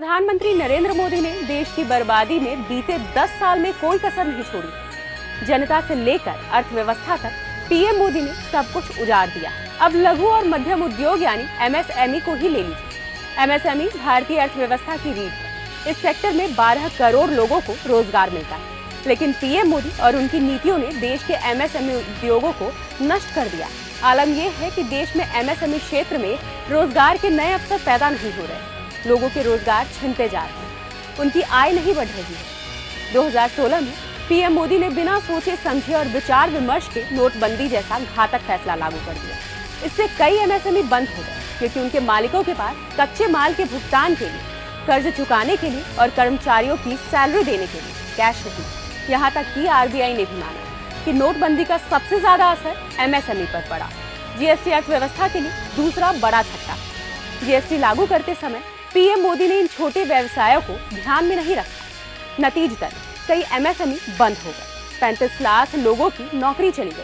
प्रधानमंत्री नरेंद्र मोदी ने देश की बर्बादी में बीते 10 साल में कोई कसर नहीं छोड़ी। जनता से लेकर अर्थव्यवस्था तक पीएम मोदी ने सब कुछ उजाड़ दिया। अब लघु और मध्यम उद्योग यानी एमएसएमई को ही ले लीजिए। एमएसएमई भारतीय अर्थव्यवस्था की रीढ़ है। इस सेक्टर में 12 करोड़ लोगों को रोजगार मिलता है, लेकिन पीएम मोदी और उनकी नीतियों ने देश के एमएसएमई उद्योगों को नष्ट कर दिया। आलम यह है कि देश में एमएसएमई क्षेत्र में रोजगार के नए अवसर पैदा नहीं हो रहे, लोगों के रोजगार छिनते जा रहे हैं, उनकी आय नहीं बढ़ रही है। 2016 में पीएम मोदी ने बिना सोचे समझे और विचार विमर्श के नोटबंदी जैसा घातक फैसला लागू कर दिया। इससे कई एमएसएमई बंद हो गए, क्योंकि उनके मालिकों के पास कच्चे माल के भुगतान के लिए, कर्ज चुकाने के लिए और कर्मचारियों की सैलरी देने के लिए कैश नहीं। यहाँ तक कि आरबीआई ने भी माना कि नोटबंदी का सबसे ज्यादा असर एमएसएमई पर पड़ा। जीएसटी अर्थव्यवस्था के लिए दूसरा बड़ा झटका। जीएसटी लागू करते समय पीएम मोदी ने इन छोटे व्यवसायों को ध्यान में नहीं रखा। नतीजतन कई एमएसएमई बंद हो गए। 35 लाख लोगों की नौकरी चली गई,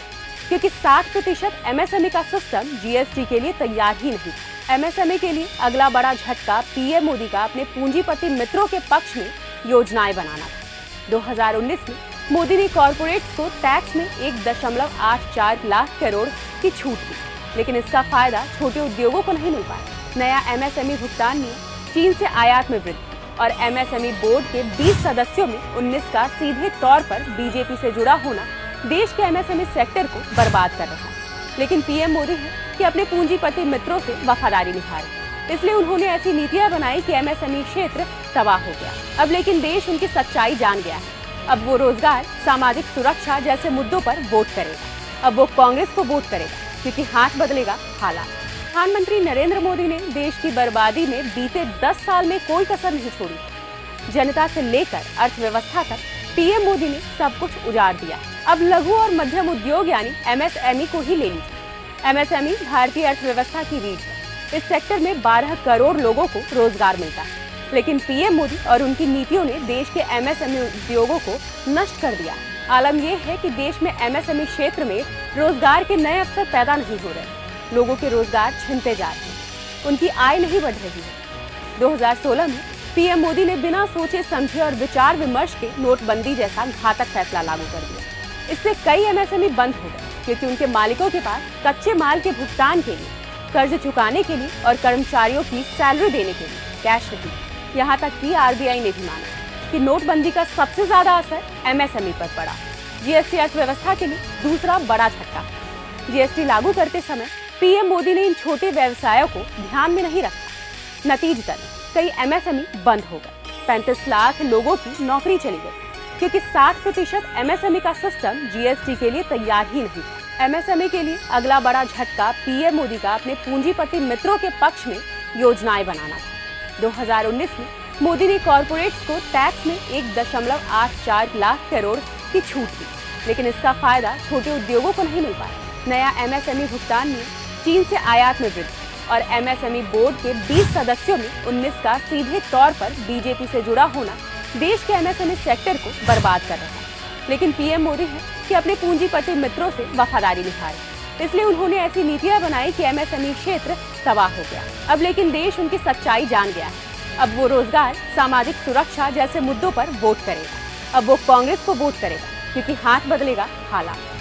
क्योंकि 60% एमएसएमई का सिस्टम जीएसटी के लिए तैयार ही नहीं था। एमएसएमई के लिए अगला बड़ा झटका पीएम मोदी का अपने पूंजीपति मित्रों के पक्ष में योजनाएं बनाना था। 2019 में मोदी ने कॉर्पोरेट्स को टैक्स में 1.84 लाख करोड़ की छूट दी, लेकिन इसका फायदा छोटे उद्योगों को नहीं मिल पाया। नया एमएसएमई भुगतान नियम, चीन से आयात में वृद्धि और एमएसएमई बोर्ड के 20 सदस्यों में 19 का सीधे तौर पर बीजेपी से जुड़ा होना देश के एमएसएमई सेक्टर को बर्बाद कर रहा है। लेकिन पीएम मोदी है कि अपने पूंजीपति मित्रों से वफादारी निभा रहे, इसलिए उन्होंने ऐसी नीतियां बनाई कि एमएसएमई क्षेत्र तबाह हो गया। अब लेकिन देश उनकी सच्चाई जान गया है। अब वो रोजगार, सामाजिक सुरक्षा जैसे मुद्दों पर वोट करेगा। अब वो कांग्रेस को वोट करेगा, क्योंकि हाथ बदलेगा हालात। प्रधानमंत्री नरेंद्र मोदी ने देश की बर्बादी में बीते 10 साल में कोई कसर नहीं छोड़ी। जनता से लेकर अर्थव्यवस्था तक पीएम मोदी ने सब कुछ उजाड़ दिया। अब लघु और मध्यम उद्योग यानी एमएसएमई को ही ले लीजिए। एमएसएमई भारतीय अर्थव्यवस्था की रीढ़ है। इस सेक्टर में 12 करोड़ लोगों को रोजगार मिलता है, लेकिन पीएम मोदी और उनकी नीतियों ने देश के एमएसएमई उद्योगों को नष्ट कर दिया। आलम यह है कि देश में एमएसएमई क्षेत्र में रोजगार के नए अवसर पैदा नहीं हो रहे, लोगों के रोजगार छिनते जा रहे हैं, उनकी आय नहीं बढ़ रही है। 2016 में पीएम मोदी ने बिना सोचे समझे और विचार विमर्श के नोटबंदी जैसा घातक फैसला लागू कर दिया। इससे कई एमएसएमई बंद हो गए, क्योंकि उनके मालिकों के पास कच्चे माल के भुगतान के लिए, कर्ज चुकाने के लिए और कर्मचारियों की सैलरी देने के लिए कैश नहीं। यहाँ तक कि आरबीआई ने भी माना कि नोटबंदी का सबसे ज्यादा असर एमएसएमई पर पड़ा। जीएसटी अर्थव्यवस्था के लिए दूसरा बड़ा झटका। जीएसटी लागू करते समय पीएम मोदी ने इन छोटे व्यवसायों को ध्यान में नहीं रखा। नतीजतन कई एमएसएमई बंद हो गए। 35 लाख लोगों की नौकरी चली गई, क्योंकि 60% एमएसएमई का सिस्टम जीएसटी के लिए तैयार ही नहीं था। एमएसएमई के लिए अगला बड़ा झटका पीएम मोदी का अपने पूंजीपति मित्रों के पक्ष में योजनाएं बनाना था। 2019 में मोदी ने कॉर्पोरेट्स को टैक्स में 1.84 लाख करोड़ की छूट दी, लेकिन इसका फायदा छोटे उद्योगों को नहीं मिल पाया। नया एमएसएमई भुगतान नियम, चीन से आयात में वृद्धि और एमएसएमई बोर्ड के 20 सदस्यों में 19 का सीधे तौर पर बीजेपी से जुड़ा होना देश के एमएसएमई सेक्टर को बर्बाद कर रहा है। लेकिन पीएम मोदी है कि अपने पूंजीपति मित्रों से वफादारी निभा रहे, इसलिए उन्होंने ऐसी नीतियां बनाई कि एमएसएमई क्षेत्र तबाह हो गया। अब लेकिन देश उनकी सच्चाई जान गया है। अब वो रोजगार, सामाजिक सुरक्षा जैसे मुद्दों पर वोट करेगा। अब वो कांग्रेस को वोट करेगा, क्योंकि हाथ बदलेगा हालात।